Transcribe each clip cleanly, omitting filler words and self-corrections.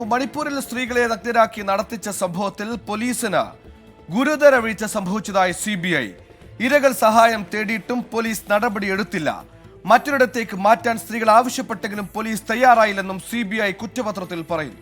മണിപ്പൂരിൽ സ്ത്രീകളെ നഗ്നരാക്കി നടത്തിച്ച സംഭവത്തിൽ പോലീസിന് ഗുരുതര വീഴ്ച സംഭവിച്ചതായി CBI. ഇരകൾ സഹായം തേടിയിട്ടും പോലീസ് നടപടിയെടുത്തില്ല. മറ്റൊരിടത്തേക്ക് മാറ്റാൻ സ്ത്രീകൾ ആവശ്യപ്പെട്ടെങ്കിലും പോലീസ് തയ്യാറായില്ലെന്നും CBI കുറ്റപത്രത്തിൽ പറയുന്നു.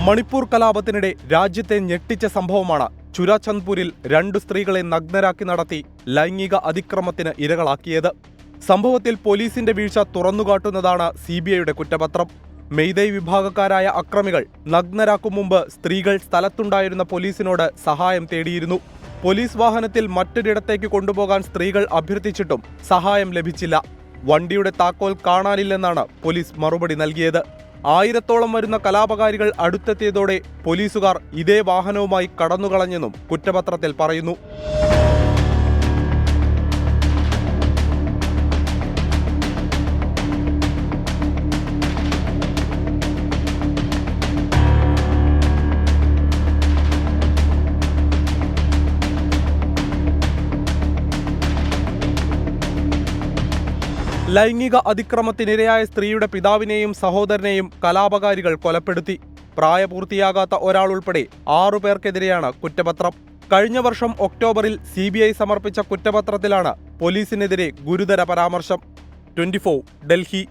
മണിപ്പൂർ കലാപത്തിനിടെ രാജ്യത്തെ ഞെട്ടിച്ച സംഭവമാണ് ചുരാചന്ദ്പൂരിൽ 2 സ്ത്രീകളെ നഗ്നരാക്കി നടത്തി ലൈംഗിക അതിക്രമത്തിന് ഇരകളാക്കിയത്. സംഭവത്തിൽ പോലീസിന്റെ വീഴ്ച തുറന്നുകാട്ടുന്നതാണ് CBIയുടെ കുറ്റപത്രം. മെയ്തൈ വിഭാഗക്കാരായ അക്രമികൾ നഗ്നരാക്കും മുമ്പ് സ്ത്രീകൾ സ്ഥലത്തുണ്ടായിരുന്ന പോലീസിനോട് സഹായം തേടിയിരുന്നു. പോലീസ് വാഹനത്തിൽ മറ്റൊരിടത്തേക്ക് കൊണ്ടുപോകാൻ സ്ത്രീകൾ അഭ്യർത്ഥിച്ചിട്ടും സഹായം ലഭിച്ചില്ല. വണ്ടിയുടെ താക്കോൽ കാണാനില്ലെന്നാണ് പോലീസ് മറുപടി നൽകിയത്. 1000-ഓളം വരുന്ന കലാപകാരികൾ അടുത്തെത്തിയതോടെ പോലീസുകാർ ഇതേ വാഹനവുമായി കടന്നുകളഞ്ഞെന്നും കുറ്റപത്രത്തിൽ പറയുന്നു. ലൈംഗിക അതിക്രമത്തിനിരയായ സ്ത്രീയുടെ പിതാവിനെയും സഹോദരനെയും കലാപകാരികൾ കൊലപ്പെടുത്തി. പ്രായപൂർത്തിയാകാത്ത ഒരാളുൾപ്പെടെ 6 പേർക്കെതിരെയാണ് കുറ്റപത്രം. കഴിഞ്ഞ വർഷം ഒക്ടോബറിൽ CBI സമർപ്പിച്ച കുറ്റപത്രത്തിലാണ് പോലീസിനെതിരെ ഗുരുതര പരാമർശം. 24 ഡൽഹി.